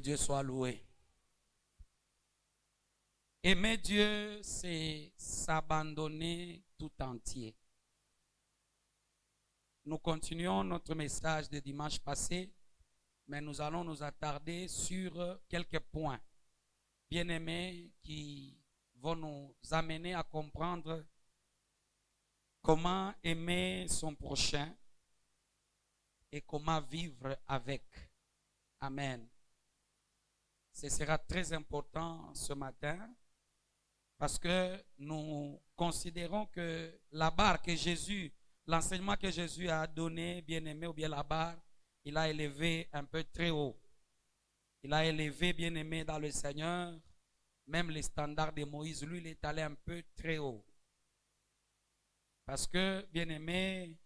Dieu soit loué. Aimer Dieu, c'est s'abandonner tout entier. Nous continuons notre message de dimanche passé, mais nous allons nous attarder sur quelques points bien-aimés qui vont nous amener à comprendre comment aimer son prochain et comment vivre avec. Amen. Ce sera très important ce matin parce que nous considérons que la barre que Jésus, l'enseignement que Jésus a donné, bien-aimé, ou bien la barre, il a élevé un peu très haut. Il a élevé, bien-aimé, dans le Seigneur, même les standards de Moïse, lui, il est allé un peu très haut. Parce que, bien-aimé,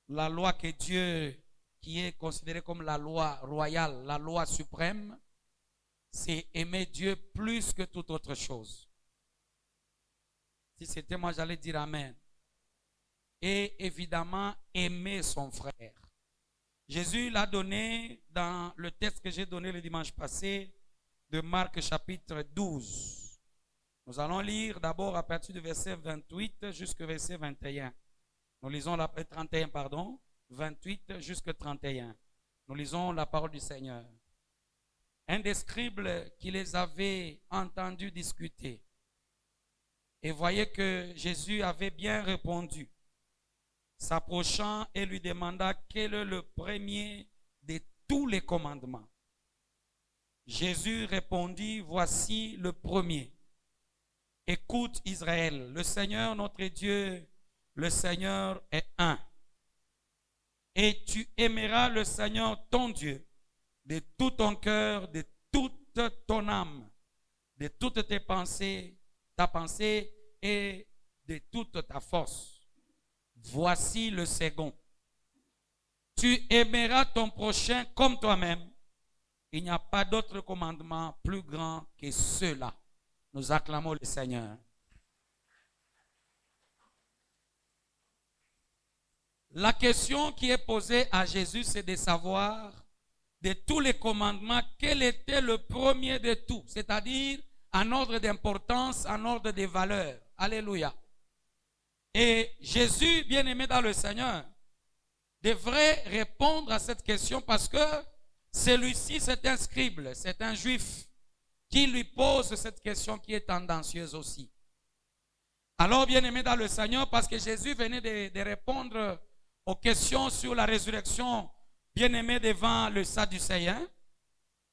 la loi que Dieu, qui est considérée comme la loi royale, la loi suprême, c'est aimer Dieu plus que toute autre chose. Si c'était moi, j'allais dire Amen. Et évidemment, aimer son frère. Jésus l'a donné dans le texte que j'ai donné le dimanche passé de Marc chapitre 12. Nous allons lire d'abord à partir du verset 28 jusqu'au verset 21. Nous lisons la 31, pardon, 28 jusqu'au 31. Nous lisons la parole du Seigneur. Un des scribes qui les avait entendus discuter et voyait que Jésus avait bien répondu, s'approchant et lui demanda quel est le premier de tous les commandements. Jésus répondit, voici le premier. Écoute Israël, le Seigneur notre Dieu, le Seigneur est un. Et tu aimeras le Seigneur ton Dieu de tout ton cœur, de toute ton âme, de toutes tes pensées, ta pensée et de toute ta force. Voici le second. Tu aimeras ton prochain comme toi-même. Il n'y a pas d'autre commandement plus grand que ceux-là. Nous acclamons le Seigneur. La question qui est posée à Jésus, c'est de savoir de tous les commandements, quel était le premier de tout, c'est-à-dire en ordre d'importance, en ordre de valeur. Alléluia. Et Jésus, bien-aimé dans le Seigneur, devrait répondre à cette question parce que celui-ci, c'est un scribe, c'est un juif qui lui pose cette question qui est tendancieuse aussi. Alors, bien-aimé dans le Seigneur, parce que Jésus venait de répondre aux questions sur la résurrection, bien-aimé devant le Sadducéen,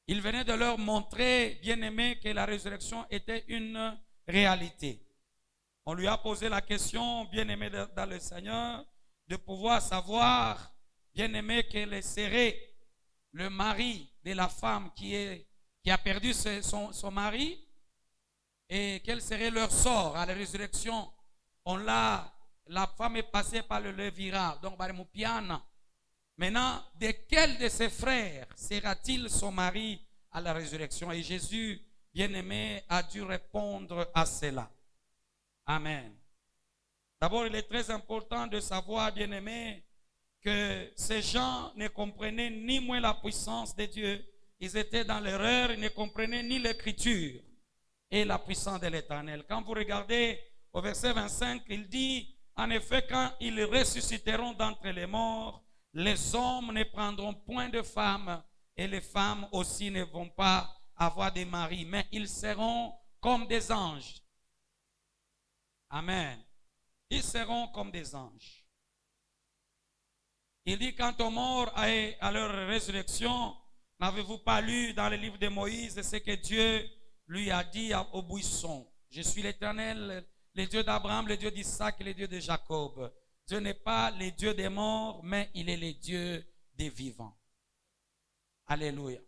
il venait de leur montrer, bien-aimé, que la résurrection était une réalité. On lui a posé la question, bien-aimé dans le Seigneur, de pouvoir savoir, bien-aimé, quel serait le mari de la femme qui a perdu son mari et quel serait leur sort à la résurrection. La femme est passée par le levirat, donc par le Moupiana. Maintenant, de quel de ses frères sera-t-il son mari à la résurrection? Et Jésus, bien-aimé, a dû répondre à cela. Amen. D'abord, il est très important de savoir, bien-aimé, que ces gens ne comprenaient ni moins la puissance de Dieu. Ils étaient dans l'erreur, ils ne comprenaient ni l'écriture et la puissance de l'Éternel. Quand vous regardez au verset 25, il dit, en effet, quand ils ressusciteront d'entre les morts, les hommes ne prendront point de femmes et les femmes aussi ne vont pas avoir de maris, mais ils seront comme des anges. Amen. Ils seront comme des anges. Il dit, quant aux morts à leur résurrection, n'avez-vous pas lu dans le livre de Moïse ce que Dieu lui a dit au buisson? Je suis l'Éternel, le Dieu d'Abraham, le Dieu d'Isaac et le Dieu de Jacob. Dieu n'est pas le Dieu des morts, mais il est le Dieu des vivants. Alléluia.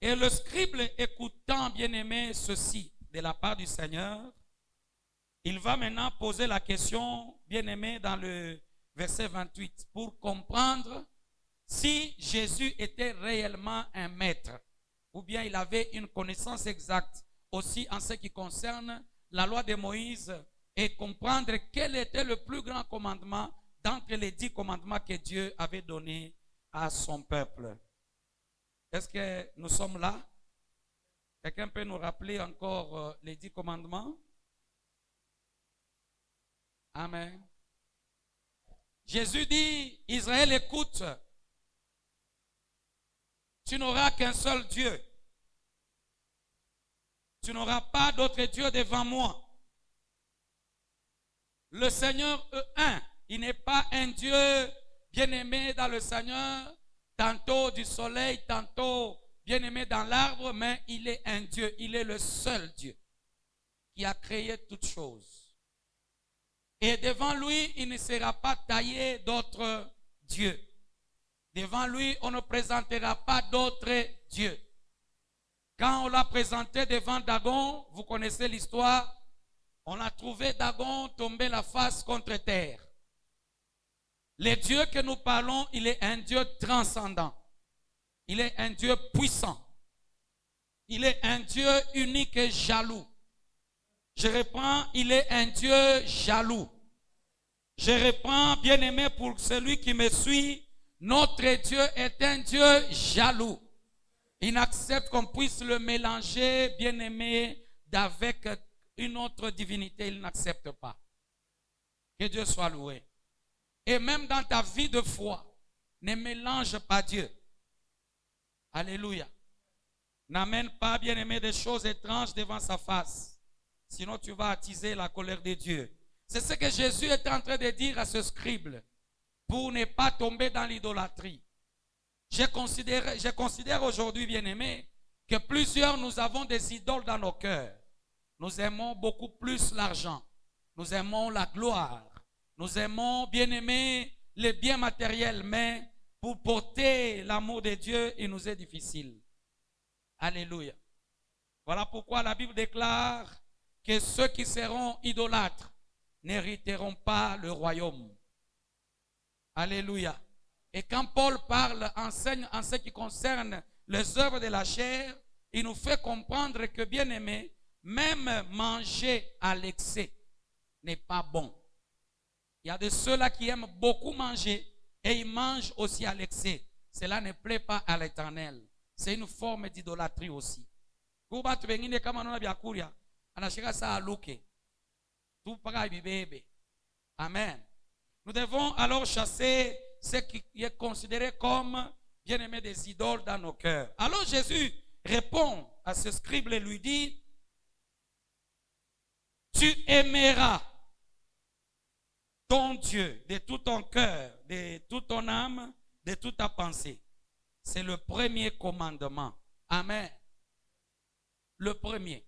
Et le scribe, écoutant, bien-aimé, ceci de la part du Seigneur, il va maintenant poser la question, bien-aimé, dans le verset 28, pour comprendre si Jésus était réellement un maître, ou bien il avait une connaissance exacte aussi en ce qui concerne la loi de Moïse, et comprendre quel était le plus grand commandement d'entre les 10 commandements que Dieu avait donnés à son peuple. Est-ce que nous sommes là? Quelqu'un peut nous rappeler encore les 10 commandements? Amen. Jésus dit, Israël, écoute, tu n'auras qu'un seul Dieu. Tu n'auras pas d'autre Dieu devant moi. Le Seigneur est un. Il n'est pas un Dieu bien-aimé dans le Seigneur, tantôt du soleil, tantôt bien-aimé dans l'arbre, mais il est un Dieu. Il est le seul Dieu qui a créé toutes choses. Et devant lui, il ne sera pas taillé d'autres dieux. Devant lui, on ne présentera pas d'autres dieux. Quand on l'a présenté devant Dagon, vous connaissez l'histoire, on a trouvé Dagon tomber la face contre terre. Le Dieu que nous parlons, il est un Dieu transcendant. Il est un Dieu puissant. Il est un Dieu unique et jaloux. Je reprends, il est un Dieu jaloux. Je reprends, bien-aimé, pour celui qui me suit, notre Dieu est un Dieu jaloux. Il n'accepte qu'on puisse le mélanger, bien-aimé, d'avec une autre divinité. Il n'accepte pas. Que Dieu soit loué. Et même dans ta vie de foi, ne mélange pas Dieu. Alléluia. N'amène pas, bien-aimé, des choses étranges devant sa face. Sinon, tu vas attiser la colère de Dieu. C'est ce que Jésus est en train de dire à ce scribe pour ne pas tomber dans l'idolâtrie. Je considère aujourd'hui, bien-aimé, que plusieurs, nous avons des idoles dans nos cœurs. Nous aimons beaucoup plus l'argent. Nous aimons la gloire. Nous aimons, bien-aimé, les biens matériels. Mais pour porter l'amour de Dieu, il nous est difficile. Alléluia. Voilà pourquoi la Bible déclare que ceux qui seront idolâtres n'hériteront pas le royaume. Alléluia. Et quand Paul parle, enseigne en ce qui concerne les œuvres de la chair, il nous fait comprendre que, bien aimé, même manger à l'excès n'est pas bon. Il y a de ceux-là qui aiment beaucoup manger et ils mangent aussi à l'excès. Cela ne plaît pas à l'Éternel. C'est une forme d'idolâtrie aussi. Amen. Nous devons alors chasser ce qui est considéré comme bien-aimé des idoles dans nos cœurs. Alors Jésus répond à ce scribe et lui dit, tu aimeras ton Dieu de tout ton cœur, de toute ton âme, de toute ta pensée. C'est le premier commandement. Amen. Le premier.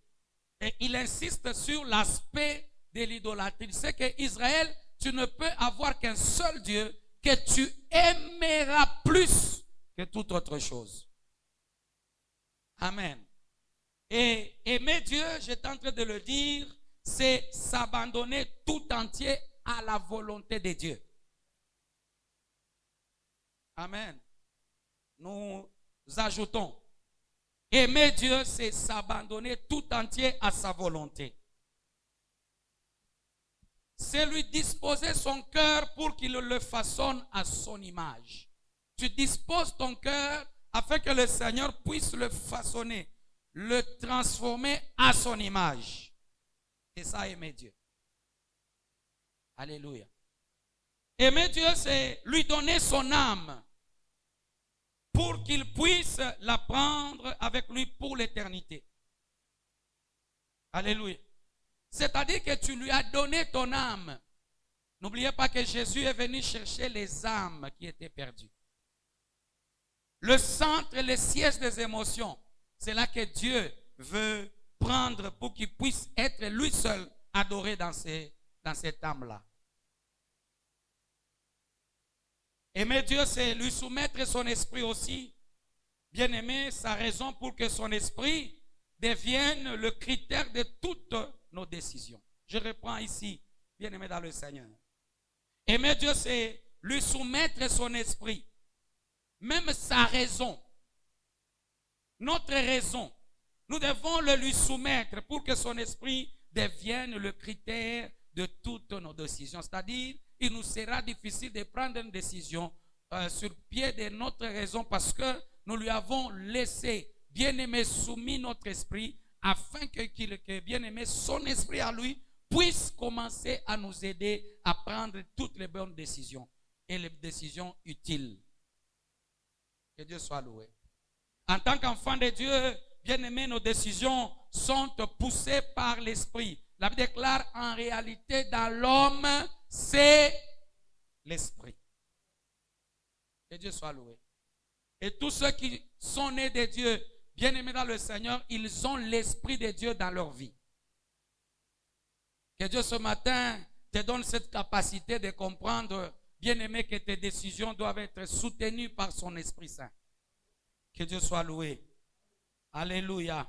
Et il insiste sur l'aspect de l'idolâtrie. C'est qu'Israël, tu ne peux avoir qu'un seul Dieu que tu aimeras plus que toute autre chose. Amen. Et aimer Dieu, j'étais en train de le dire, c'est s'abandonner tout entier à la volonté de Dieu. Amen. Nous ajoutons, aimer Dieu, c'est s'abandonner tout entier à sa volonté. C'est lui disposer son cœur pour qu'il le façonne à son image. Tu disposes ton cœur afin que le Seigneur puisse le façonner, le transformer à son image. C'est ça, aimer Dieu. Alléluia. Aimer Dieu, c'est lui donner son âme pour qu'il puisse la prendre avec lui pour l'éternité. Alléluia. C'est-à-dire que tu lui as donné ton âme. N'oubliez pas que Jésus est venu chercher les âmes qui étaient perdues. Le centre, le siège des émotions, c'est là que Dieu veut prendre pour qu'il puisse être lui seul adoré dans cette âme-là. Aimer Dieu, c'est lui soumettre son esprit aussi. Bien aimé, sa raison pour que son esprit devienne le critère de toutes nos décisions. Je reprends ici, bien aimé dans le Seigneur. Aimer Dieu, c'est lui soumettre son esprit. Même sa raison. Notre raison. Nous devons le lui soumettre pour que son esprit devienne le critère de toutes nos décisions. C'est-à-dire, il nous sera difficile de prendre une décision sur pied de notre raison parce que nous lui avons laissé, bien-aimé, soumis notre esprit, afin que bien-aimé, son esprit à lui, puisse commencer à nous aider à prendre toutes les bonnes décisions et les décisions utiles. Que Dieu soit loué. En tant qu'enfant de Dieu, bien-aimé, nos décisions sont poussées par l'esprit. La Bible déclare en réalité dans l'homme, c'est l'esprit. Que Dieu soit loué. Et tous ceux qui sont nés de Dieu, bien-aimés dans le Seigneur, ils ont l'esprit de Dieu dans leur vie. Que Dieu ce matin te donne cette capacité de comprendre, bien-aimé, que tes décisions doivent être soutenues par son Esprit Saint. Que Dieu soit loué. Alléluia.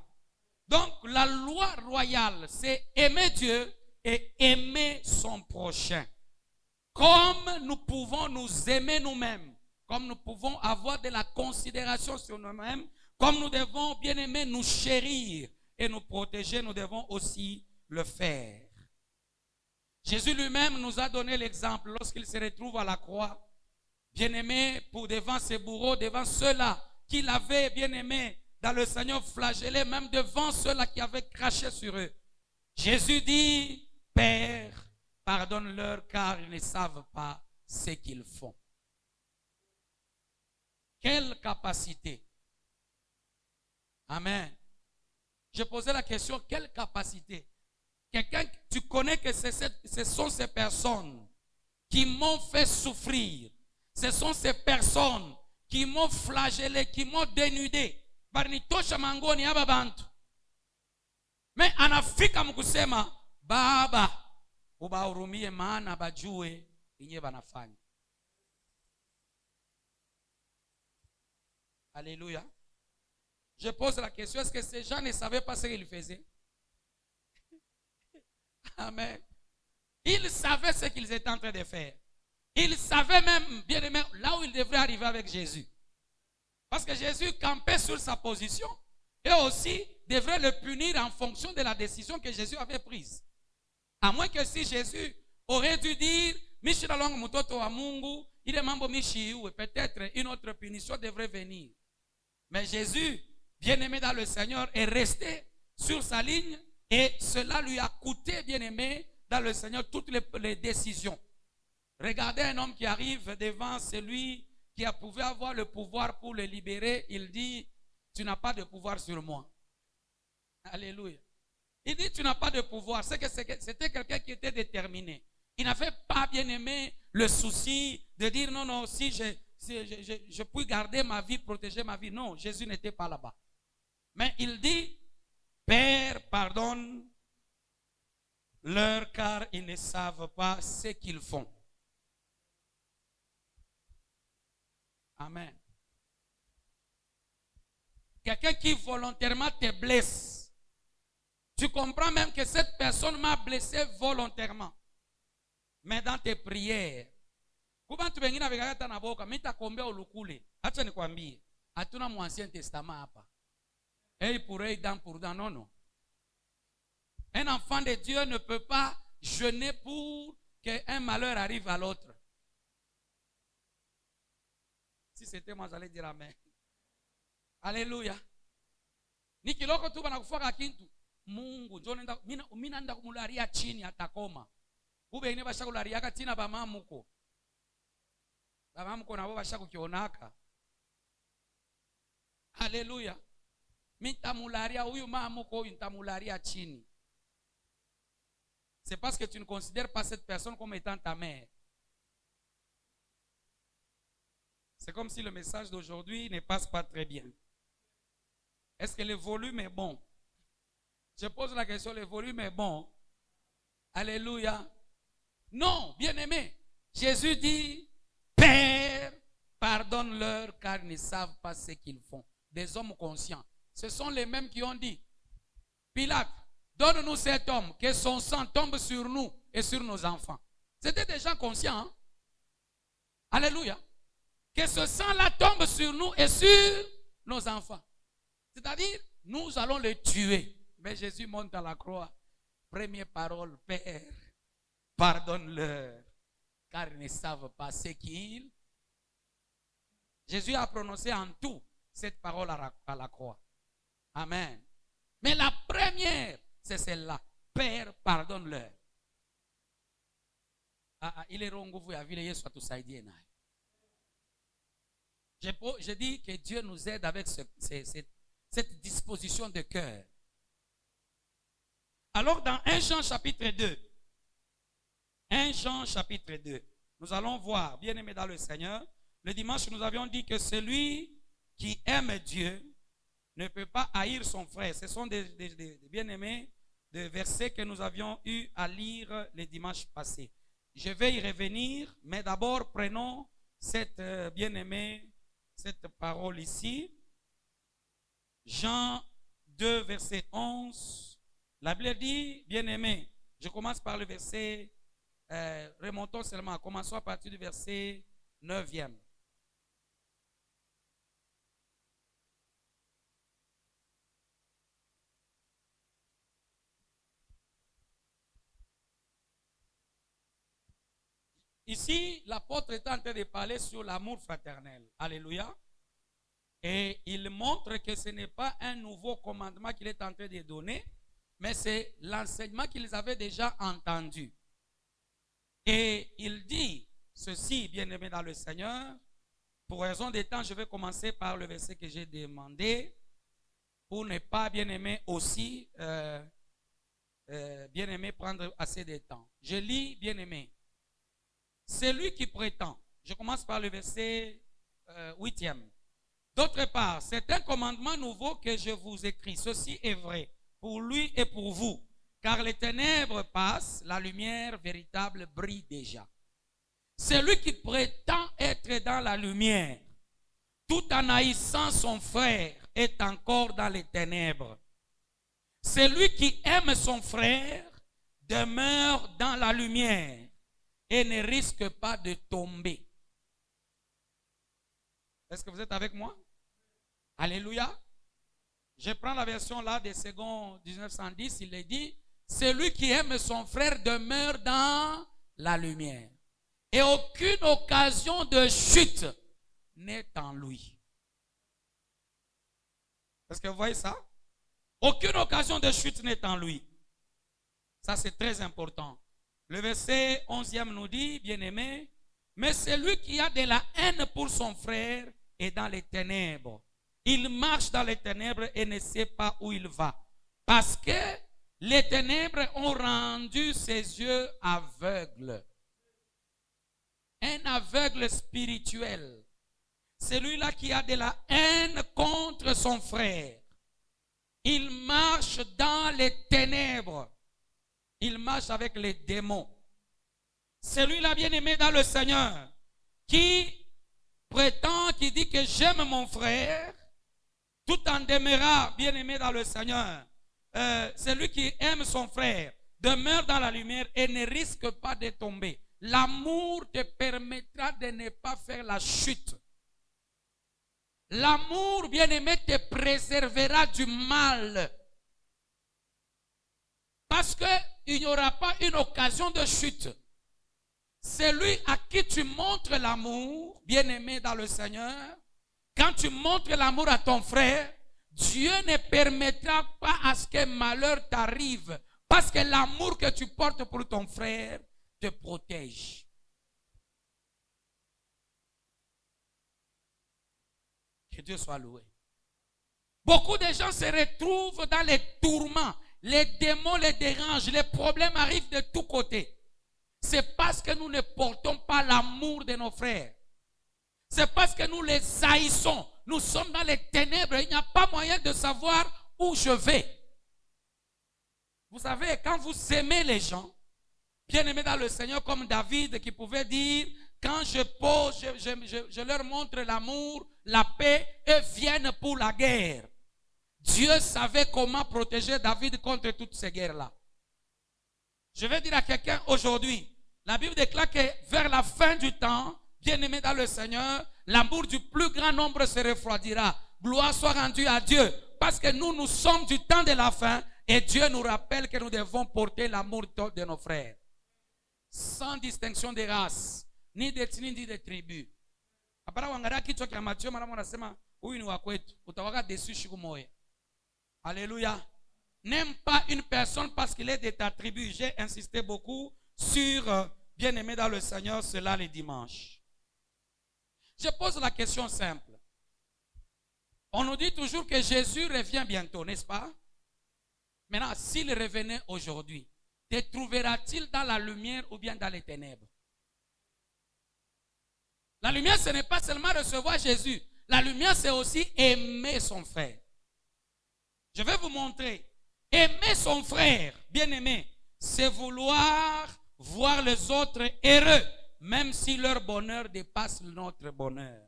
Donc la loi royale, c'est aimer Dieu et aimer son prochain. Comme nous pouvons nous aimer nous-mêmes, comme nous pouvons avoir de la considération sur nous-mêmes, comme nous devons, bien aimer, nous chérir et nous protéger, nous devons aussi le faire. Jésus lui-même nous a donné l'exemple lorsqu'il se retrouve à la croix, bien aimé, pour devant ses bourreaux, devant ceux-là qu'il avait, bien aimé, dans le Seigneur flagellé, même devant ceux-là qui avaient craché sur eux. Jésus dit, Père, pardonne-leur car ils ne savent pas ce qu'ils font. Quelle capacité. Amen. Je posais la question, quelle capacité? Quelqu'un, tu connais que ce sont ces personnes qui m'ont fait souffrir. Ce sont ces personnes qui m'ont flagellé, qui m'ont dénudé. Mais anafika mkusema, Baba, ubahurumie maana bajue yenyewe banafanya. Alléluia. Je pose la question, est-ce que ces gens ne savaient pas ce qu'ils faisaient? Amen. Ils savaient ce qu'ils étaient en train de faire. Ils savaient même, bien aimé, là où ils devraient arriver avec Jésus. Parce que Jésus campait sur sa position et aussi devrait le punir en fonction de la décision que Jésus avait prise. À moins que si Jésus aurait dû dire, peut-être une autre punition devrait venir. Mais Jésus, bien-aimé dans le Seigneur, est resté sur sa ligne et cela lui a coûté, bien-aimé, dans le Seigneur, toutes les décisions. Regardez un homme qui arrive devant celui qui a pu avoir le pouvoir pour le libérer. Il dit, tu n'as pas de pouvoir sur moi. Alléluia. Il dit, tu n'as pas de pouvoir. C'est que c'était quelqu'un qui était déterminé. Il n'avait pas, bien-aimé, le souci de dire, non, non, si je puis garder ma vie, protéger ma vie. Non, Jésus n'était pas là-bas. Mais il dit, Père, pardonne-leur car ils ne savent pas ce qu'ils font. Amen. Quelqu'un qui volontairement te blesse. Tu comprends même que cette personne m'a blessé volontairement. Mais dans tes prières, kubantu wengine wamekata na boka, mimi nitakuombea ulukule. Acha nikwambie, hatuna mu Ancien Testament hapa. Œil pour œil, dent pour dent, non, non. Un enfant de Dieu ne peut pas jeûner pour qu'un malheur arrive à l'autre. Si c'était moi, j'allais dire amen. Alléluia. Nikiloko tu banakufaka kintu. Mungu, mina nda kumularia chini atakoma. Ube ine basha kularia katina bamamuko. Bamamuko nabo basha kukionaka. Alléluia. Mitamularia huyu mamuko huyu ntamularia chini. C'est parce que tu ne considères pas cette personne comme étant ta mère. C'est comme si le message d'aujourd'hui ne passe pas très bien. Est-ce que le volume est bon? Je pose la question, le volume est bon? Alléluia. Non, bien-aimé. Jésus dit, Père, pardonne-leur car ils ne savent pas ce qu'ils font. Des hommes conscients. Ce sont les mêmes qui ont dit, Pilate, donne-nous cet homme, que son sang tombe sur nous et sur nos enfants. C'était des gens conscients. Hein? Alléluia. Que ce sang-là tombe sur nous et sur nos enfants. C'est-à-dire, nous allons les tuer. Mais Jésus monte à la croix. Première parole, Père, pardonne-leur, car ils ne savent pas ce qu'ils. Jésus a prononcé en tout cette parole à la croix. Amen. Mais la première, c'est celle-là. Père, pardonne-leur. Il est rongo vous avez les soit tout ça je dis que Dieu nous aide avec cette disposition de cœur. Alors dans 1 Jean chapitre 2, 1 Jean chapitre 2, nous allons voir, bien aimé dans le Seigneur, le dimanche nous avions dit que celui qui aime Dieu ne peut pas haïr son frère. Ce sont des bien-aimés, des versets que nous avions eu à lire le dimanche passé. Je vais y revenir, mais d'abord prenons cette bien-aimée, cette parole ici. Jean 2, verset 11. La Bible dit, bien-aimé, je commence par le verset, remontons seulement, commençons à partir du verset 9e. Ici, l'apôtre est en train de parler sur l'amour fraternel. Alléluia. Et il montre que ce n'est pas un nouveau commandement qu'il est en train de donner, mais c'est l'enseignement qu'ils avaient déjà entendu. Et il dit ceci, bien-aimé dans le Seigneur. Pour raison de temps, je vais commencer par le verset que j'ai demandé, pour ne pas, bien-aimé, aussi, bien-aimé, prendre assez de temps. Je lis, bien-aimé. Celui qui prétend, je commence par le verset 8e. D'autre part, c'est un commandement nouveau que je vous écris. Ceci est vrai pour lui et pour vous. Car les ténèbres passent, la lumière véritable brille déjà. Celui qui prétend être dans la lumière, tout en haïssant son frère, est encore dans les ténèbres. Celui qui aime son frère demeure dans la lumière et ne risque pas de tomber. Est-ce que vous êtes avec moi? Alléluia. Je prends la version là des secondes 1910. Il est dit, celui qui aime son frère demeure dans la lumière. Et aucune occasion de chute n'est en lui. Est-ce que vous voyez ça? Aucune occasion de chute n'est en lui. Ça c'est très important. Le verset 11e nous dit, bien-aimé, mais celui qui a de la haine pour son frère est dans les ténèbres. Il marche dans les ténèbres et ne sait pas où il va. Parce que les ténèbres ont rendu ses yeux aveugles. Un aveugle spirituel. Celui-là qui a de la haine contre son frère. Il marche dans les ténèbres. Il marche avec les démons. Celui-là bien-aimé dans le Seigneur, qui prétend, qui dit que j'aime mon frère, tout en demeurant bien-aimé dans le Seigneur. Celui qui aime son frère demeure dans la lumière et ne risque pas de tomber. L'amour te permettra de ne pas faire la chute. L'amour bien-aimé te préservera du mal. Parce qu'il n'y aura pas une occasion de chute. Celui à qui tu montres l'amour, bien-aimé dans le Seigneur, quand tu montres l'amour à ton frère, Dieu ne permettra pas à ce que malheur t'arrive. Parce que l'amour que tu portes pour ton frère te protège. Que Dieu soit loué. Beaucoup de gens se retrouvent dans les tourments. Les démons les dérangent. Les problèmes arrivent de tous côtés. C'est parce que nous ne portons pas l'amour de nos frères. C'est parce que nous les haïssons. Nous sommes dans les ténèbres. Il n'y a pas moyen de savoir où je vais. Vous savez, quand vous aimez les gens, bien aimés dans le Seigneur, comme David qui pouvait dire, quand je leur montre l'amour, la paix, eux viennent pour la guerre. Dieu savait comment protéger David contre toutes ces guerres-là. Je vais dire à quelqu'un aujourd'hui, la Bible déclare que vers la fin du temps, bien-aimé dans le Seigneur, l'amour du plus grand nombre se refroidira. Gloire soit rendue à Dieu. Parce que nous sommes du temps de la fin et Dieu nous rappelle que nous devons porter l'amour de nos frères. Sans distinction de race, ni d'ethnie, ni de tribu. Apara wangalia kichwa cha Mathayo mara wanasema Alléluia. N'aime pas une personne parce qu'il est de ta tribu. J'ai insisté beaucoup sur bien-aimé dans le Seigneur, cela les dimanches. Je pose la question simple. On nous dit toujours que Jésus revient bientôt, n'est-ce pas? Maintenant, s'il revenait aujourd'hui, te trouvera-t-il dans la lumière ou bien dans les ténèbres? La lumière, ce n'est pas seulement recevoir Jésus. La lumière, c'est aussi aimer son frère. Je vais vous montrer. Aimer son frère, bien-aimé, c'est vouloir voir les autres heureux, même si leur bonheur dépasse notre bonheur.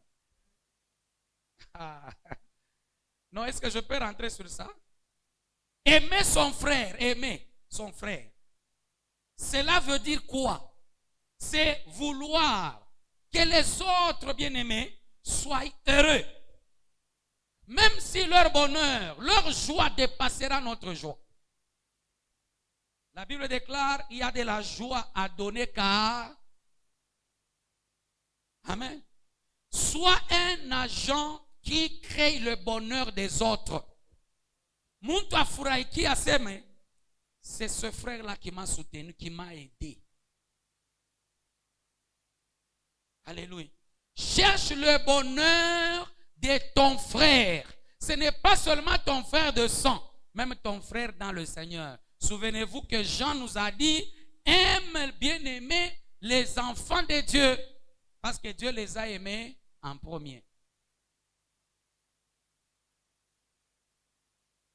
Non, est-ce que je peux rentrer sur ça? Aimer son frère, aimer son frère. Cela veut dire quoi? C'est vouloir que les autres bien-aimés soient heureux. Même si leur bonheur, leur joie dépassera notre joie. La Bible déclare, il y a de la joie à donner car, amen, sois un agent qui crée le bonheur des autres. Muntu afurahi aseme, c'est ce frère-là qui m'a soutenu, qui m'a aidé. Alléluia. Cherche le bonheur de ton frère. Ce n'est pas seulement ton frère de sang, même ton frère dans le Seigneur. Souvenez-vous que Jean nous a dit, aime bien-aimé les enfants de Dieu, parce que Dieu les a aimés en premier.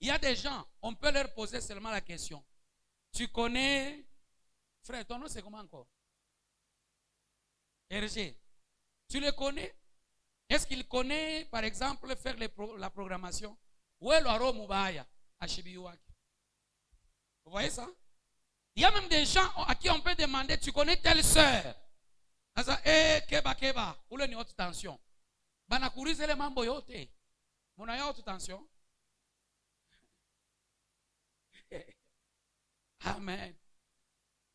Il y a des gens, on peut leur poser seulement la question. Tu connais, frère, ton nom c'est comment encore? Hergé. Tu le connais? Est-ce qu'il connaît, par exemple, faire la programmation? Où est l'Aro Moubaya à Chibiouak? Vous voyez ça? Il y a même des gens à qui on peut demander, tu connais telle sœur? Keba, où est haute tension? Banakurize le mambo yote. Mon a haute tension? Amen.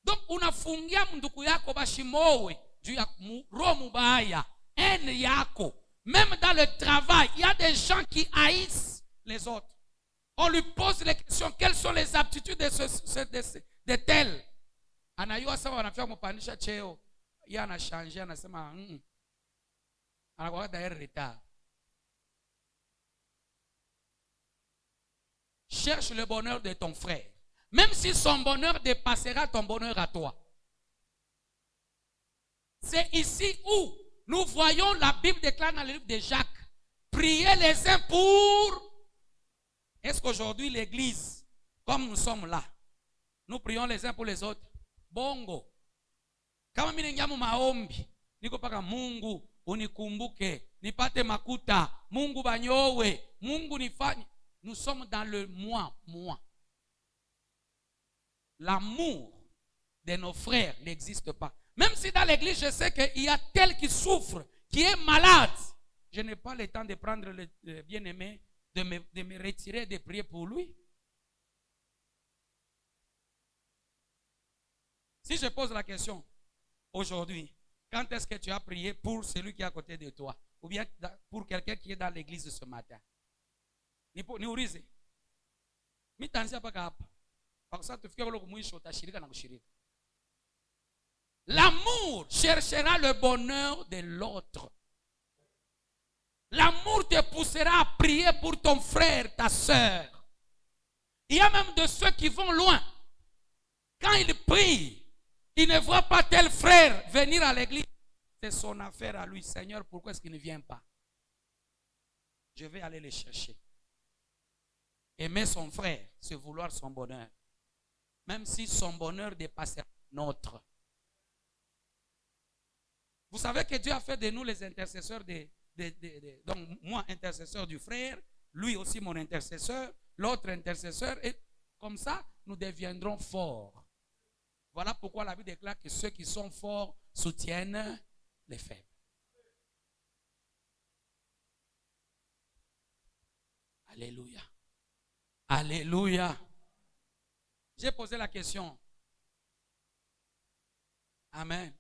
Donc, unafungia mnduku yako bashimowe juu ya roho mubaya, haine yako. Même dans le travail, il y a des gens qui haïssent les autres. On lui pose les questions, quelles sont les aptitudes de tel? Anayua sama wanafia mpandisha cheo, yeye anashanja anasema anakuwa d'ailleurs retard. Cherche le bonheur de ton frère. Même si son bonheur dépassera ton bonheur à toi. C'est ici où nous voyons la Bible déclare dans le livre de Jacques. Priez les uns pour... Est-ce qu'aujourd'hui l'église, comme nous sommes là, nous prions les uns pour les autres? Bongo. Kama mimi ninyamu maombi, niko paka Mungu unikumbuke, nipate makuta, Mungu banyowe, Mungu nifanye. Nous sommes dans le moi. L'amour de nos frères n'existe pas. Même si dans l'église, je sais qu'il y a tel qui souffre, qui est malade. Je n'ai pas le temps de prendre le bien-aimé, de me retirer, de prier pour lui. Si je pose la question, aujourd'hui, quand est-ce que tu as prié pour celui qui est à côté de toi? Ou bien pour quelqu'un qui est dans l'église ce matin? Ni urize. Mi tanzia paka hapa. L'amour cherchera le bonheur de l'autre. L'amour te poussera à prier pour ton frère, ta soeur. Il y a même de ceux qui vont loin. Quand ils prient, ils ne voient pas tel frère venir à l'église. C'est son affaire à lui. Seigneur, pourquoi est-ce qu'il ne vient pas? Je vais aller le chercher. Aimer son frère, c'est vouloir son bonheur. Même si son bonheur dépasse notre. Vous savez que Dieu a fait de nous les intercesseurs donc moi intercesseur du frère, lui aussi mon intercesseur, l'autre intercesseur, et comme ça nous deviendrons forts. Voilà pourquoi la Bible déclare que ceux qui sont forts soutiennent les faibles. Alléluia. Alléluia. J'ai posé la question. Amen.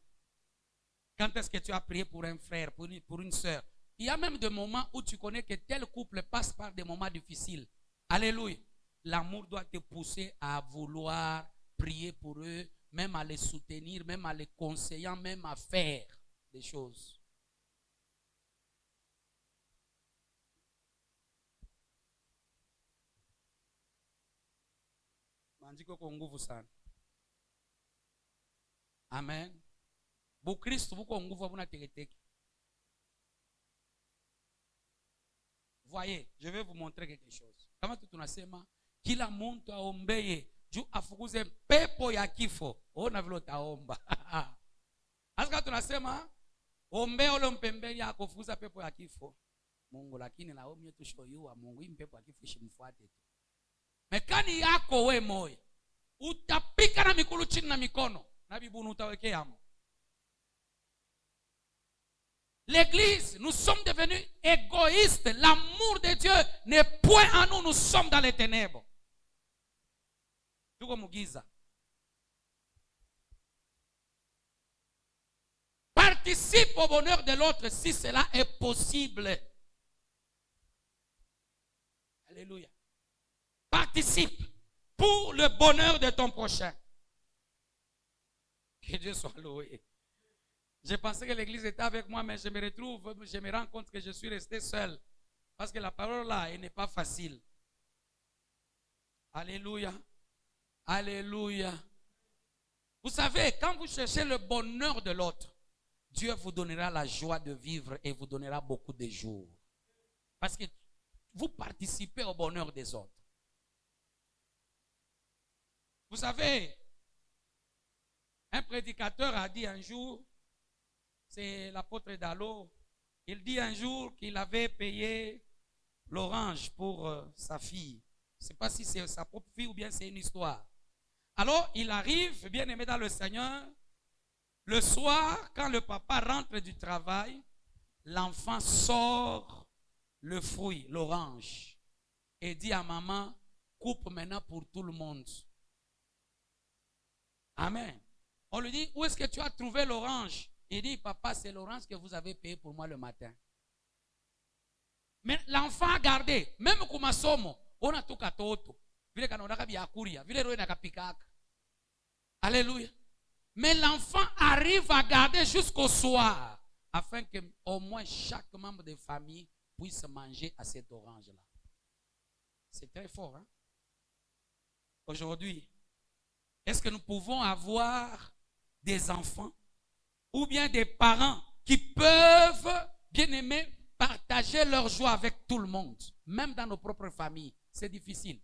Quand est-ce que tu as prié pour un frère, pour une soeur? Il y a même des moments où tu connais que tel couple passe par des moments difficiles. Alléluia. L'amour doit te pousser à vouloir prier pour eux, même à les soutenir, même à les conseiller, même à faire des choses. Amen. Voyez, je vais vous montrer quelque chose. Kama tunasema kila muntu aombeye juu afukuze pepo ya kifo. Ona vile utaomba. Aska tunasema ombea ule mpembeni akufukuza pepo ya kifo. Mungu lakini na omye tushoyua Mungu hii pepo ya kifo ishimfuate tu. Mekani yako we moyo. Utapika na mikulu chini na mikono. Na bibunu utawekea mu. L'église, nous sommes devenus égoïstes. L'amour de Dieu n'est point en nous. Nous sommes dans les ténèbres. Participe au bonheur de l'autre si cela est possible. Alléluia. Participe pour le bonheur de ton prochain. Que Dieu soit loué. Je pensais que l'église était avec moi, mais je me rends compte que je suis resté seul. Parce que la parole là, elle n'est pas facile. Alléluia. Alléluia. Vous savez, quand vous cherchez le bonheur de l'autre, Dieu vous donnera la joie de vivre et vous donnera beaucoup de jours. Parce que vous participez au bonheur des autres. Vous savez, un prédicateur a dit un jour, c'est l'apôtre Dallot, il dit un jour qu'il avait payé l'orange pour sa fille. Je ne sais pas si c'est sa propre fille ou bien c'est une histoire. Alors, il arrive, bien aimé dans le Seigneur, le soir, quand le papa rentre du travail, l'enfant sort le fruit, l'orange, et dit à maman, coupe maintenant pour tout le monde. Amen. On lui dit, où est-ce que tu as trouvé l'orange? Il dit, papa, c'est l'orange que vous avez payé pour moi le matin. Mais l'enfant a gardé, même kumasomo, on a tout katoto. Vile kanonaka biakuria, vile roe nakapikaka. Alléluia. Mais l'enfant arrive à garder jusqu'au soir, afin que au moins chaque membre de famille puisse manger à cette orange-là. C'est très fort, hein? Aujourd'hui, est-ce que nous pouvons avoir des enfants ou bien des parents qui peuvent, bien aimer, partager leur joie avec tout le monde, même dans nos propres familles? C'est difficile.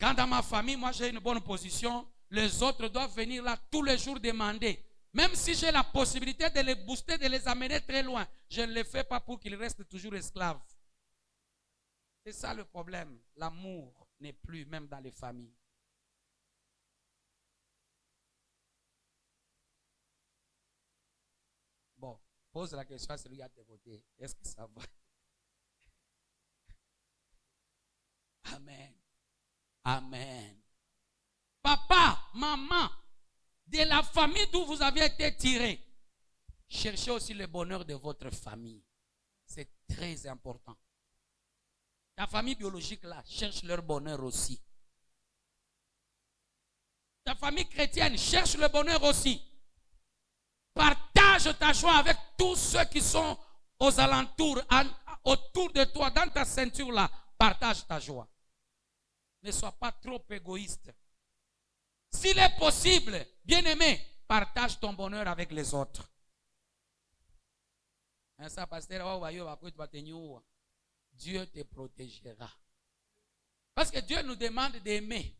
Quand dans ma famille, moi j'ai une bonne position, les autres doivent venir là tous les jours demander. Même si j'ai la possibilité de les booster, de les amener très loin, je ne le fais pas pour qu'ils restent toujours esclaves. C'est ça le problème. L'amour n'est plus, même dans les familles. Bon, pose la question à celui qui a tes côtés. Est-ce que ça va? Amen. Amen. Papa, maman, de la famille d'où vous avez été tiré, cherchez aussi le bonheur de votre famille. C'est très important. Ta famille biologique là, cherche leur bonheur aussi. Ta famille chrétienne, cherche le bonheur aussi. Partage ta joie avec tous ceux qui sont aux alentours, autour de toi, dans ta ceinture là. Partage ta joie. Ne sois pas trop égoïste. S'il est possible, bien-aimé, partage ton bonheur avec les autres. Dieu te protégera. Parce que Dieu nous demande d'aimer.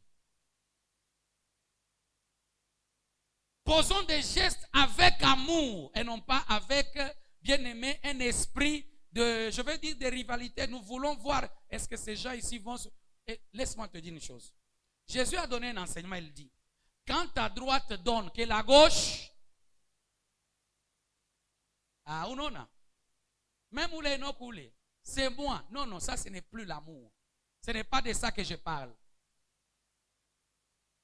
Posons des gestes avec amour et non pas avec, bien-aimé, un esprit de, je veux dire, de rivalité. Nous voulons voir, est-ce que ces gens ici vont se... Laisse-moi te dire une chose. Jésus a donné un enseignement, il dit, quand ta droite donne que la gauche, ah ou non, même où les non coulés, c'est moi. Non, non, ça ce n'est plus l'amour. Ce n'est pas de ça que je parle.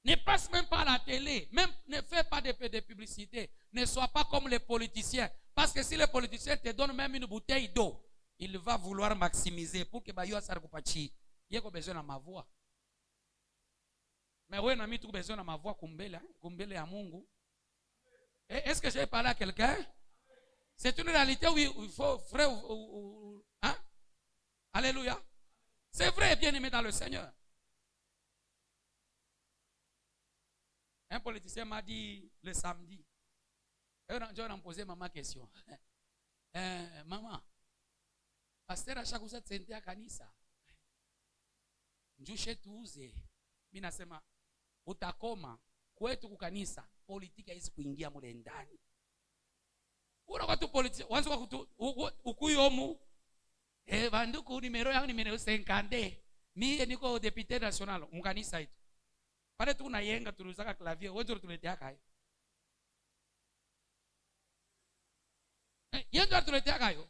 Ne passe même pas à la télé, même ne fais pas de publicité. Ne sois pas comme les politiciens. Parce que si le politicien te donne même une bouteille d'eau, il va vouloir maximiser pour que Bayo Sarkupachi. Il y a besoin de ma voix. Mais oui, on a mis tout besoin de ma voix, Kumbele à Mungu. Est-ce que j'ai parlé à quelqu'un? C'est une réalité où il faut, frère, hein? Alléluia. C'est vrai, bien aimé dans le Seigneur. Un politicien m'a dit le samedi. Je vais me poser maman question. Maman, pasteur à chaque fois que à kanisa. Njushe tuuze. Mimi nasema utakoma kwetu kukanisa politika hizi kuingia mule ndani. Unakuwa tu politika, wanzo kutu ukuyomu banduku numero yangu numero 50. Mimi niko député national mkanisa hitu. Pale tu unayenga tulizaka clavier, wewe tuletea kai. Yendo tuletea kayo.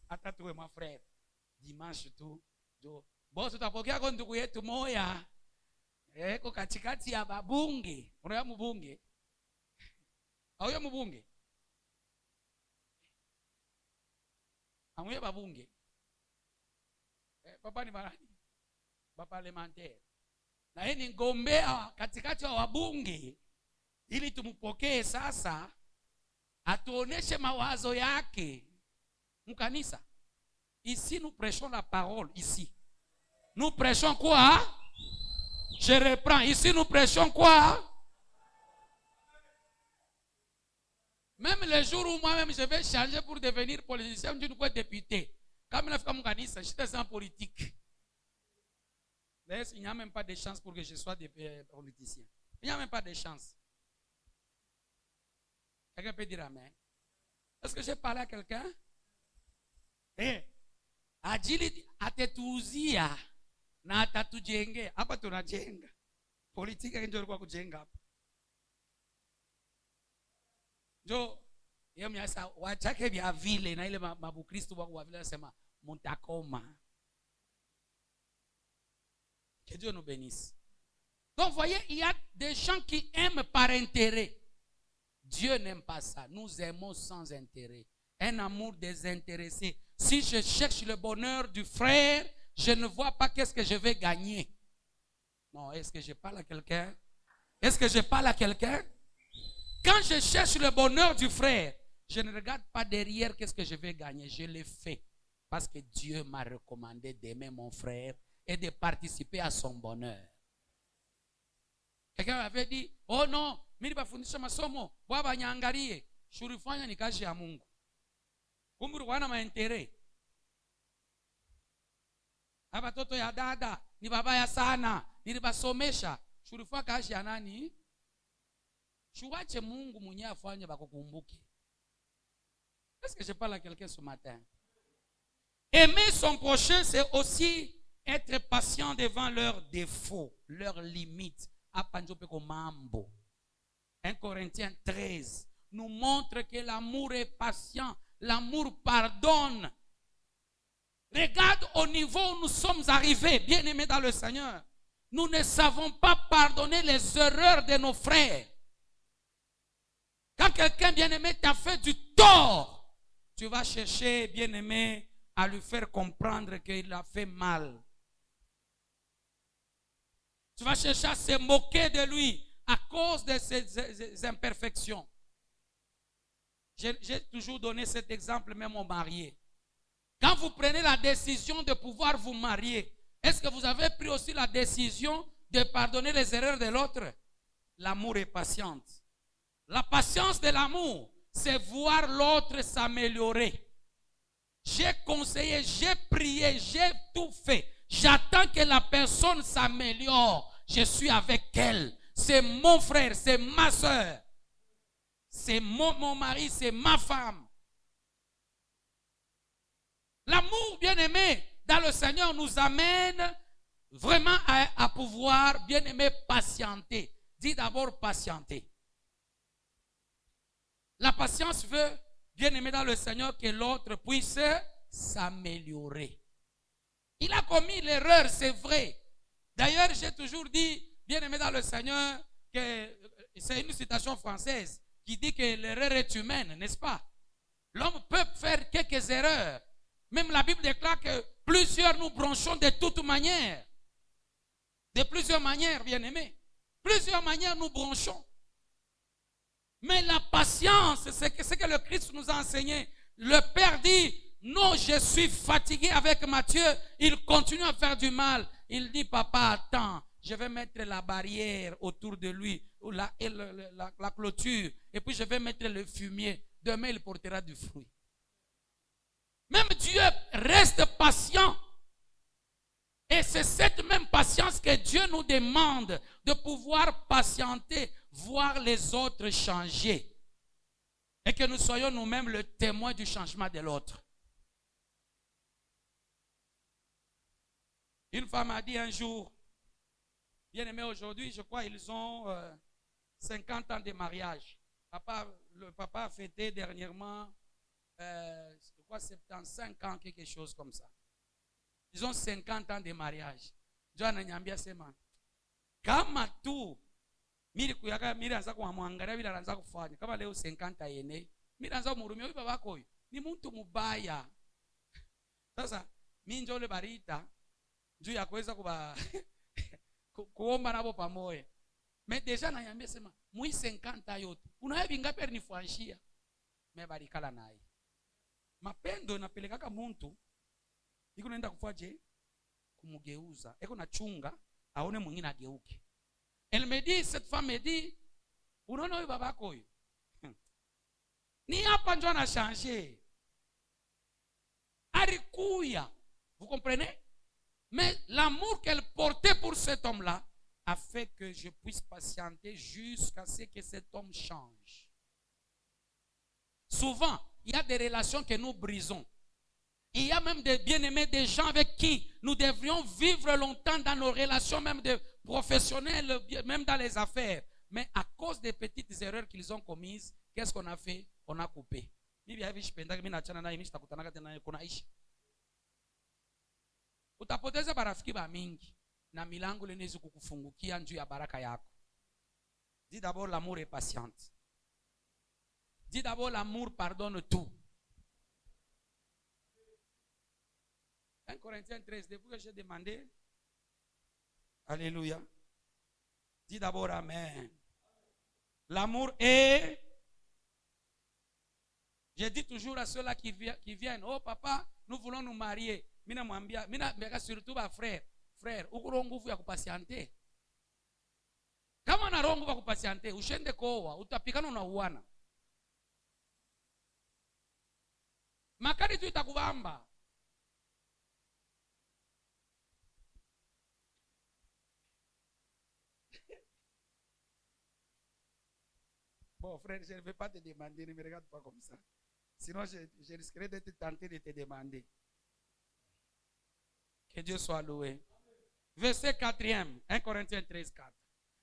Hata tuwe ma frère. Dimanche tu jo bosi utapokea kwa ndugu yetu moya. Eko katikati ya babunge. Unaona mbunge? Auyo mbunge. Amuye babunge. Papa ni barani. Papa parlementaire. Na yeye ni ngombea katikati ya wabunge ili tumpokee sasa atuoneshe mawazo yake mkanisa. Ici nous prêchons la parole ici. Nous prêchons quoi? Je reprends. Ici nous prêchons quoi? Même le jour où moi-même je vais changer pour devenir politicien, je ne peux député. Comme il a fait mkanisa, j'étais en politique. D'ailleurs, il n'y a même pas de chance pour que je sois politicien. Il n'y a même pas de chance. Quelqu'un peut dire amen. Est-ce que j'ai parlé à quelqu'un? Ajili atetuzia na atatujenge. Hapa tunajenga. Politika ndio ilikuwa kujenga hapa. Jo, yeye mnyasa wachake vya vile na ile mabukristo wa vile nasema mutakoma. Que Dieu nous bénisse. Donc, voyez, il y a des gens qui aiment par intérêt. Dieu n'aime pas ça. Nous aimons sans intérêt. Un amour désintéressé. Si je cherche le bonheur du frère, je ne vois pas qu'est-ce que je vais gagner. Non, est-ce que je parle à quelqu'un? Est-ce que je parle à quelqu'un? Quand je cherche le bonheur du frère, je ne regarde pas derrière qu'est-ce que je vais gagner. Je le fais. Parce que Dieu m'a recommandé d'aimer mon frère et de participer à son bonheur. Quelqu'un avait dit, oh non, mimi bafundisha masomo, baba nyangalie, shurifanya ni kazi ya Mungu. Kumbe wana maentere. Hapa toto ya dada, ni babaya sana, nilibasomesha, shurifanya kazi ya nani? Shuache Mungu mwenyewe afanye bakukumbuke. Est-ce que je parle à quelqu'un ce matin? Aimer son prochain, c'est aussi être patient devant leurs défauts, leurs limites. 1 Corinthiens 13 nous montre que l'amour est patient, l'amour pardonne. Regarde au niveau où nous sommes arrivés, bien-aimés dans le Seigneur. Nous ne savons pas pardonner les erreurs de nos frères. Quand quelqu'un bien-aimé t'a fait du tort, tu vas chercher, bien-aimé, à lui faire comprendre qu'il a fait mal. Tu vas chercher à se moquer de lui à cause de ses imperfections. J'ai toujours donné cet exemple même aux mariés. Quand vous prenez la décision de pouvoir vous marier, est-ce que vous avez pris aussi la décision de pardonner les erreurs de l'autre? L'amour est patiente. La patience de l'amour, c'est voir l'autre s'améliorer. J'ai conseillé, j'ai prié, j'ai tout fait. J'attends que la personne s'améliore. Je suis avec elle. C'est mon frère, c'est ma soeur. C'est mon mari, c'est ma femme. L'amour, bien-aimé, dans le Seigneur nous amène vraiment à pouvoir, bien-aimé, patienter. Dis d'abord patienter. La patience veut, bien-aimé dans le Seigneur, que l'autre puisse s'améliorer. Il a commis l'erreur, c'est vrai. D'ailleurs, j'ai toujours dit, bien-aimé dans le Seigneur, que c'est une citation française. qui dit que l'erreur est humaine, n'est-ce pas? L'homme peut faire quelques erreurs. Même la Bible déclare que plusieurs nous bronchons de toutes manières. De plusieurs manières, bien-aimés. Plusieurs manières nous bronchons. Mais la patience, c'est ce que le Christ nous a enseigné. Le Père dit, non, je suis fatigué avec Matthieu. Il continue à faire du mal. Il dit, papa, attends, je vais mettre la barrière autour de lui, la clôture, et puis je vais mettre le fumier. Demain, il portera du fruit. Même Dieu reste patient. Et c'est cette même patience que Dieu nous demande de pouvoir patienter, voir les autres changer. Et que nous soyons nous-mêmes le témoin du changement de l'autre. Une femme a dit un jour, bien aimé, aujourd'hui, je crois ils ont 50 ans de mariage. Le papa a fêté dernièrement, je crois 75 ans, quelque chose comme ça. Ils ont 50 ans de mariage. Joana nyambia sema, kama tu miri kuyaka miri anza kumwangalia bila anza kufanya kama leo 50 yene miri anza kumhurumia huyu babako huyu ni mtu mubaya. Sasa mimi ndio le barita juu ya kuweza kuomba nabo pamoja. Mais déjà nanyambia sema mui 50 yote unaye vingapi alinifuanshia mebarikala naye. Mapendo napelekaka muntu iko naenda kufaje kumugeuza eko na chunga aone mwingine ageuke. Elle me dit, cette femme me dit, unaona huyu babako huyu ni hapa ndio ana changer. Alikuya, vous comprenez? Mais l'amour qu'elle portait pour cet homme-là a fait que je puisse patienter jusqu'à ce que cet homme change. Souvent, il y a des relations que nous brisons. Il y a même des bien-aimés, des gens avec qui nous devrions vivre longtemps dans nos relations, même de professionnels, même dans les affaires. Mais à cause des petites erreurs qu'ils ont commises, qu'est-ce qu'on a fait? On a coupé. Utapoteza barafiki ba mingi na milango lenezi kukufungukia njuu ya baraka yako. Dis d'abord l'amour est patiente. Dis d'abord l'amour pardonne tout. 1 Corinthiens 13, depuis que j'ai demandé, alléluia. Dis d'abord amen. L'amour est, je dis toujours à ceux-là qui viennent, oh papa, nous voulons nous marier. Mina mwambia, mina surtout ba frère, uko nguvu ya kupasiante. Kama na nguvu ya kupasiante, ushende koa, utapikana na uwana. Makari tu itakubamba. Bon, frère, je ne vais pas te demander, ne me regarde pas comme ça. Sinon, je risquerais d'être tenté de te demander. Que Dieu soit loué. Verset 4e, 1 Corinthiens 13, 4.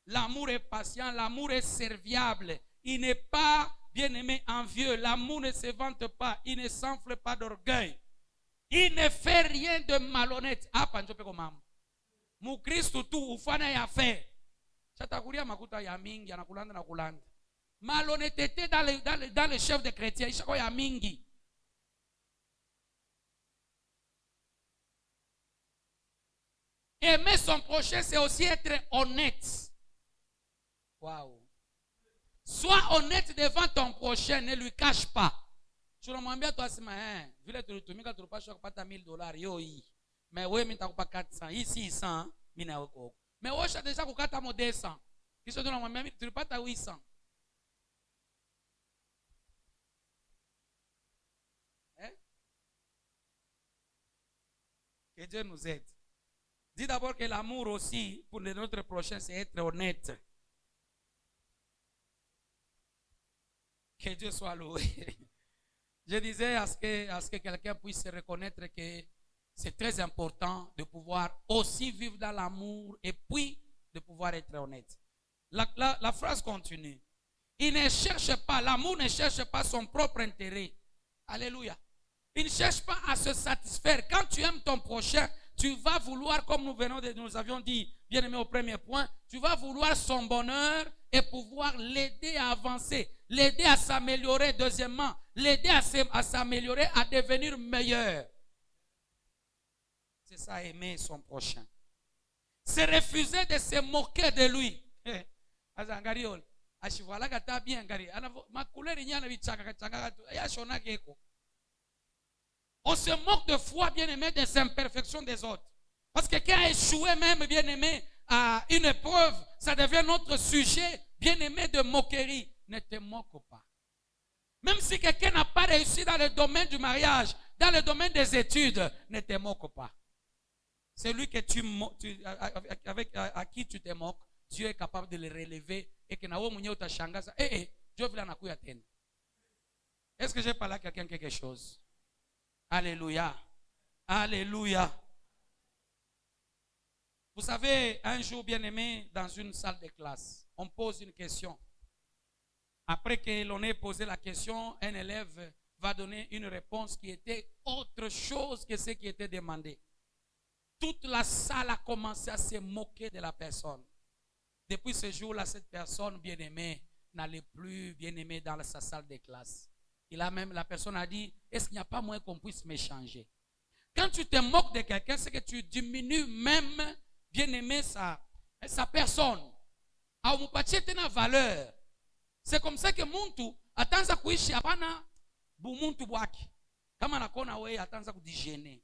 L'amour est patient, l'amour est serviable. Il n'est pas, bien-aimé, envieux. L'amour ne se vante pas, il ne s'enfle pas d'orgueil. Il ne fait rien de malhonnête. Hapa njope kwa mama. Mukristo tu ufanya ya fe. Chatakuria makuta ya mingi, anakulanda na kulanda. Malhonnêteté dans les chefs de chrétiens, il y a mingi. Aimer son prochain, c'est aussi être honnête. Waouh. Sois honnête devant ton prochain, ne lui cache pas. Tu le m'embêtes toi, c'est ma vu le tu me tu pas choc pas ta $1000 yo yi. Mais oui, mais t'as pas 400, ici 600, mina oko. Mais ouais, j'ai déjà ku kata mo 200. Qui se donne moi tu pas ta 800. Que Dieu nous aide. Dis d'abord que l'amour aussi, pour notre prochain, c'est être honnête. Que Dieu soit loué. Je disais à ce que quelqu'un puisse reconnaître que c'est très important de pouvoir aussi vivre dans l'amour et puis de pouvoir être honnête. La phrase continue. Il ne cherche pas, l'amour ne cherche pas son propre intérêt. Alléluia. Il ne cherche pas à se satisfaire. Quand tu aimes ton prochain, tu vas vouloir, comme nous avions dit, bien aimé au premier point, tu vas vouloir son bonheur et pouvoir l'aider à avancer, l'aider à s'améliorer. Deuxièmement, l'aider à s'améliorer, à devenir meilleur. C'est ça, aimer son prochain. C'est refuser de se moquer de lui. On se moque de foi, bien-aimé, des imperfections des autres. Parce que quelqu'un a échoué même, bien-aimé, à une épreuve, ça devient notre sujet, bien-aimé, de moquerie. Ne te moque pas. Même si quelqu'un n'a pas réussi dans le domaine du mariage, dans le domaine des études, ne te moque pas. Celui que à qui tu te moques, Dieu est capable de le relever et que Dieu veut la kuya tena. Est-ce que j'ai parlé à quelqu'un quelque chose? Alléluia. Alléluia. Vous savez, un jour, bien-aimé, dans une salle de classe, on pose une question. Après que l'on ait posé la question, un élève va donner une réponse qui était autre chose que ce qui était demandé. Toute la salle a commencé à se moquer de la personne. Depuis ce jour-là, cette personne bien-aimée n'allait plus bien-aimée dans sa salle de classe. La personne a dit, est-ce qu'il n'y a pas moyen qu'on puisse m'échanger? Quand tu te moques de quelqu'un, c'est que tu diminues même, bien-aimé, sa personne. Une valeur. C'est comme ça que muntu atanza kuishi hapana bumuntu bwaki. Kama nakona wewe atanza kudigéner.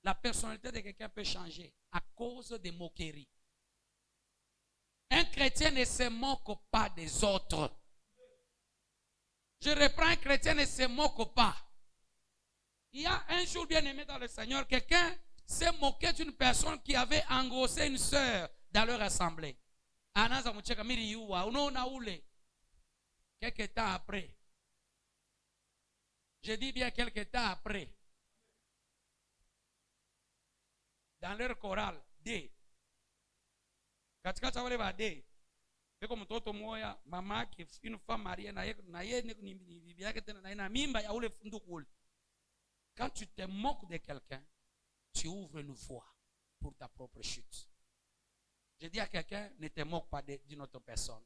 La personnalité de quelqu'un peut changer à cause des moqueries. Un chrétien ne se moque pas des autres. Je reprends, un chrétien ne se moque pas. Il y a un jour bien aimé dans le Seigneur, quelqu'un s'est moqué d'une personne qui avait engrossé une sœur dans leur assemblée. Quelques temps après. Je dis bien quelques temps après. Dans leur chorale, D. Katika wale ba D. Beko mtoto moya, mama ki une femme mariée na ye ni bibi yake tena na ina mimba ya ule funduku ule. Quand tu te moques de quelqu'un, tu ouvres une voie pour ta propre chute. Je dis à quelqu'un, ne te moque pas d'une autre personne.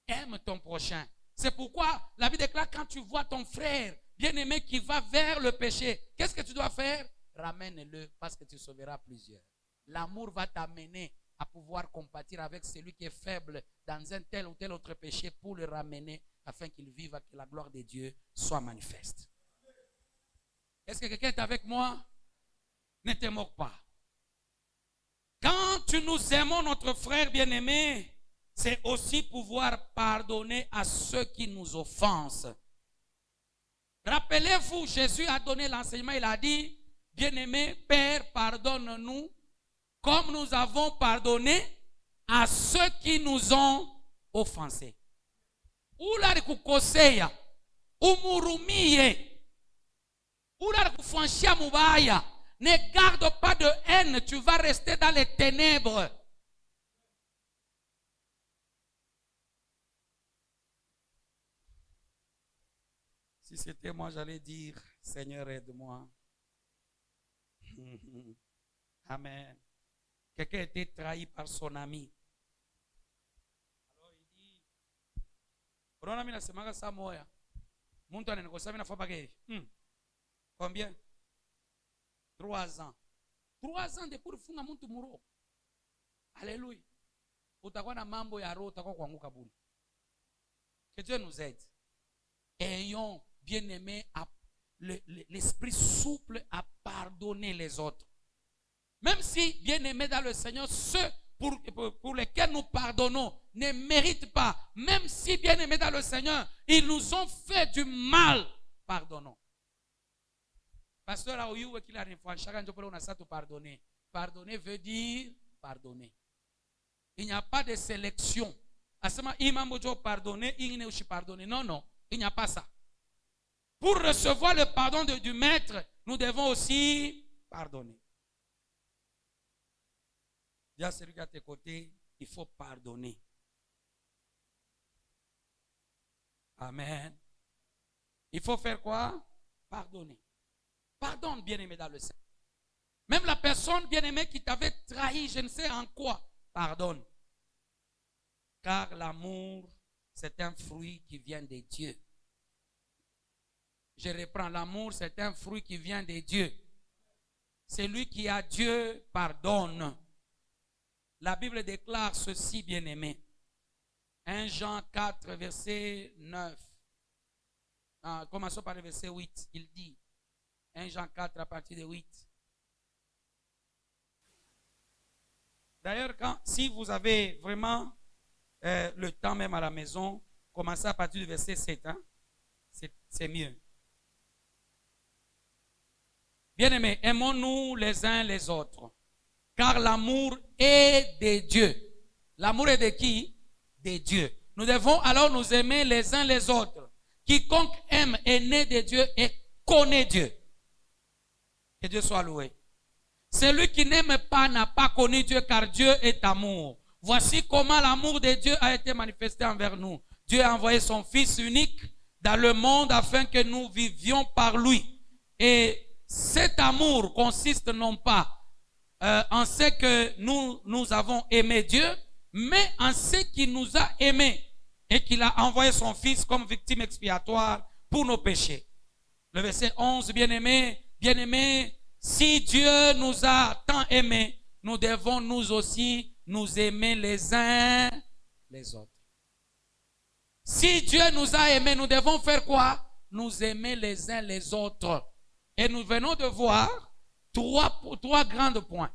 Aime ton prochain. C'est pourquoi la Bible déclare, quand tu vois ton frère bien-aimé qui va vers le péché, qu'est-ce que tu dois faire? Ramène-le parce que tu sauveras plusieurs. L'amour va t'amener à pouvoir compatir avec celui qui est faible dans un tel ou tel autre péché pour le ramener afin qu'il vive, que la gloire de Dieu soit manifeste. Est-ce que quelqu'un est avec moi? Ne te moque pas. Quand nous aimons notre frère bien-aimé, c'est aussi pouvoir pardonner à ceux qui nous offensent. Rappelez-vous, Jésus a donné l'enseignement, il a dit, bien-aimé, Père, pardonne-nous comme nous avons pardonné à ceux qui nous ont offensés. Ula kukoseya, umurumie. Ula kufanshia mubaya. Ne garde pas de haine, tu vas rester dans les ténèbres. Si c'était moi, j'allais dire, Seigneur, aide-moi. Amen. Quelqu'un a été trahi par son ami. Alors il dit, combien? 3 ans. 3 ans de pour funga muntu muro. Alléluia. Utakuwa na mambo ya roho utakuwa kuanguka bure. Que Dieu nous aide. Ayons bien-aimé l'esprit souple à pardonner les autres. Même si, bien-aimé dans le Seigneur, ceux pour lesquels nous pardonnons ne méritent pas. Même si, bien-aimé dans le Seigneur, ils nous ont fait du mal, pardonnons. Pasteur Aouyou, qu'il a une fois, chacun on a ça te pardonner. Pardonner veut dire pardonner. Il n'y a pas de sélection. À ce moment, il m'a pardonné, il n'est pas pardonné. Non, non, il n'y a pas ça. Pour recevoir le pardon du maître, nous devons aussi pardonner. Dis à celui qui est à tes côtés, il faut pardonner. Amen. Il faut faire quoi? Pardonner. Pardonne, bien-aimé dans le Seigneur. Même la personne, bien-aimée, qui t'avait trahi, je ne sais en quoi, pardonne. car l'amour, c'est un fruit qui vient de Dieu. Je reprends, l'amour, c'est un fruit qui vient de Dieu. Celui qui a Dieu pardonne. La Bible déclare ceci, bien-aimé. 1 Jean 4, verset 9. Commençons par le verset 8. Il dit, 1 Jean 4 à partir de 8. D'ailleurs, si vous avez vraiment le temps même à la maison, commencez à partir du verset 7. Hein? C'est mieux. Bien-aimés, aimons-nous les uns les autres, car l'amour est de Dieu. L'amour est de qui? De Dieu. Nous devons alors nous aimer les uns les autres. Quiconque aime est né de Dieu et connaît Dieu. Que Dieu soit loué. Celui qui n'aime pas n'a pas connu Dieu, car Dieu est amour. Voici comment l'amour de Dieu a été manifesté envers nous. Dieu a envoyé son Fils unique dans le monde afin que nous vivions par lui. Et cet amour consiste non pas en ce que nous avons aimé Dieu, mais en ce qu'il nous a aimés et qu'il a envoyé son Fils comme victime expiatoire pour nos péchés. Le verset 11, bien-aimés, si Dieu nous a tant aimés, nous devons nous aussi nous aimer les uns les autres. Si Dieu nous a aimés, nous devons faire quoi? Nous aimer les uns les autres. Et nous venons de voir trois grands points.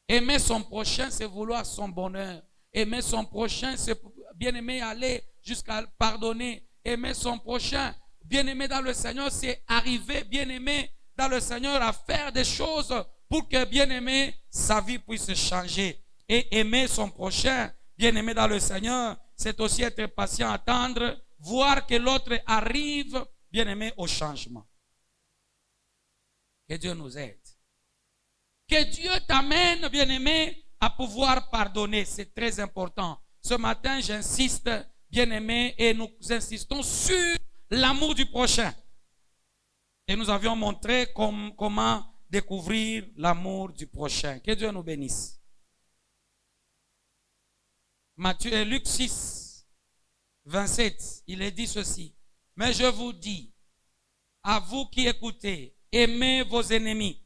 Aimer son prochain, c'est vouloir son bonheur. Aimer son prochain, c'est bien-aimé aller jusqu'à pardonner. Aimer son prochain, bien-aimé dans le Seigneur, c'est arriver, bien-aimé dans le Seigneur, à faire des choses pour que, bien-aimé, sa vie puisse changer. Et aimer son prochain, bien-aimé dans le Seigneur, c'est aussi être patient, attendre, voir que l'autre arrive, bien-aimé, au changement. Que Dieu nous aide. Que Dieu t'amène, bien-aimé, à pouvoir pardonner. C'est très important. Ce matin, j'insiste, bien-aimé, et nous insistons sur l'amour du prochain. Et nous avions montré comment découvrir l'amour du prochain. Que Dieu nous bénisse. Luc 6, 27, il est dit ceci. Mais je vous dis, à vous qui écoutez, aimez vos ennemis.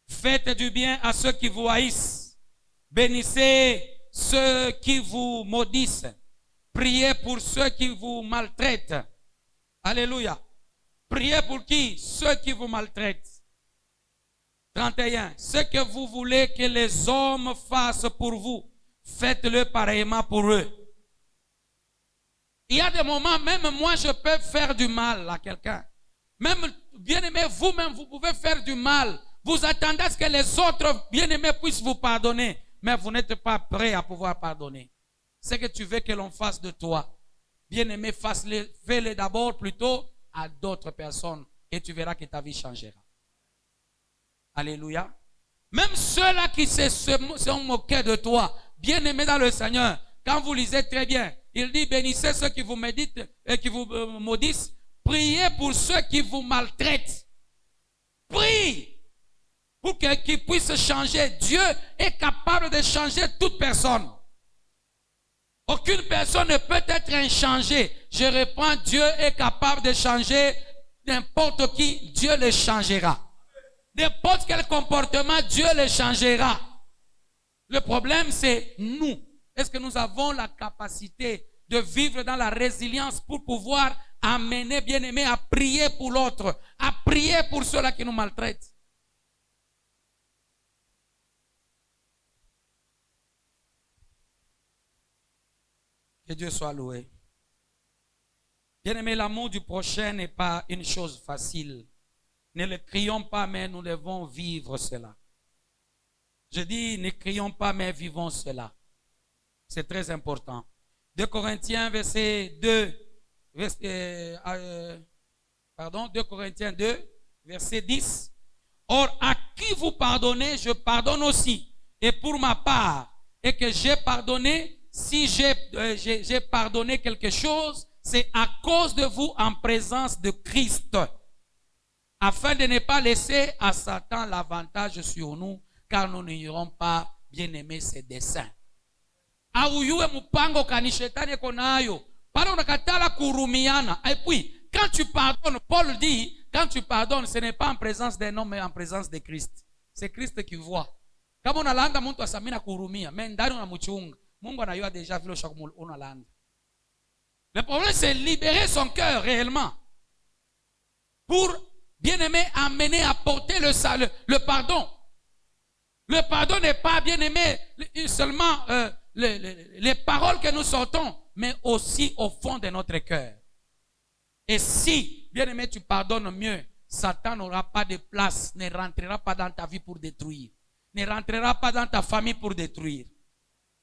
Faites du bien à ceux qui vous haïssent. Bénissez ceux qui vous maudissent. Priez pour ceux qui vous maltraitent. Alléluia. Priez pour qui? Ceux qui vous maltraitent. 31. Ce que vous voulez que les hommes fassent pour vous, faites-le pareillement pour eux. Il y a des moments, même moi, je peux faire du mal à quelqu'un. Même, bien-aimé, vous-même, vous pouvez faire du mal. Vous attendez à ce que les autres bien-aimés puissent vous pardonner. Mais vous n'êtes pas prêt à pouvoir pardonner. Ce que tu veux que l'on fasse de toi, bien-aimé, fais-le d'abord plutôt à d'autres personnes. Et tu verras que ta vie changera. Alléluia. Même ceux-là qui se sont moqués de toi, bien-aimé dans le Seigneur, quand vous lisez très bien, il dit, bénissez ceux qui vous méditent et qui vous maudissent. Priez pour ceux qui vous maltraitent. Prie pour qu'ils puissent changer. Dieu est capable de changer toute personne. Aucune personne ne peut être inchangée. Je reprends, Dieu est capable de changer n'importe qui. Dieu le changera. N'importe quel comportement, Dieu le changera. Le problème, c'est nous. Est-ce que nous avons la capacité de vivre dans la résilience pour pouvoir amener, bien-aimé, à prier pour l'autre, à prier pour ceux-là qui nous maltraitent? Que Dieu soit loué. Bien-aimé, l'amour du prochain n'est pas une chose facile. Ne le crions pas, mais nous devons vivre cela. Je dis, ne crions pas, mais vivons cela. C'est très important. 2 Corinthiens, verset 2, 2 Corinthiens 2, verset 10. Or, à qui vous pardonnez, je pardonne aussi. Et pour ma part, et que j'ai pardonné, si j'ai pardonné quelque chose, c'est à cause de vous en présence de Christ, afin de ne pas laisser à Satan l'avantage sur nous, car nous n'ignorons pas, bien-aimés, ses desseins. auyue mupango kani shetani eko nayo. Pardon unakatala kurumiana. Et puis, quand tu pardonnes, Paul dit, quand tu pardonnes, ce n'est pas en présence d'un homme, mais en présence de Christ. C'est Christ qui voit. Kama unalanda mtu asamina kurumia, mais ndani unamuchunga. Mungu anayua déjà vile unalanda. Le problème, c'est libérer son cœur réellement. Pour, bien aimé, amener à porter le pardon. Le pardon n'est pas, bien aimé, seulement les paroles que nous sortons, mais aussi au fond de notre cœur. Et si, bien aimé, tu pardonnes mieux, Satan n'aura pas de place, ne rentrera pas dans ta vie pour détruire, ne rentrera pas dans ta famille pour détruire.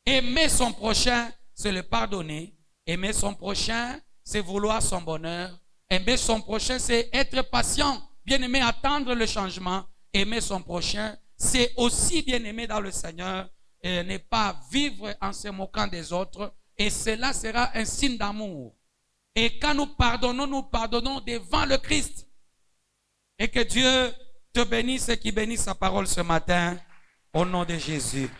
Aimer son prochain, c'est le pardonner. Aimer son prochain, c'est vouloir son bonheur. Aimer son prochain, c'est être patient. Bien aimé, attendre le changement. Aimer son prochain, c'est aussi bien aimé dans le Seigneur et ne pas vivre en se moquant des autres. Et cela sera un signe d'amour. Et quand nous pardonnons devant le Christ. Et que Dieu te bénisse et qu'il bénisse sa parole ce matin. Au nom de Jésus.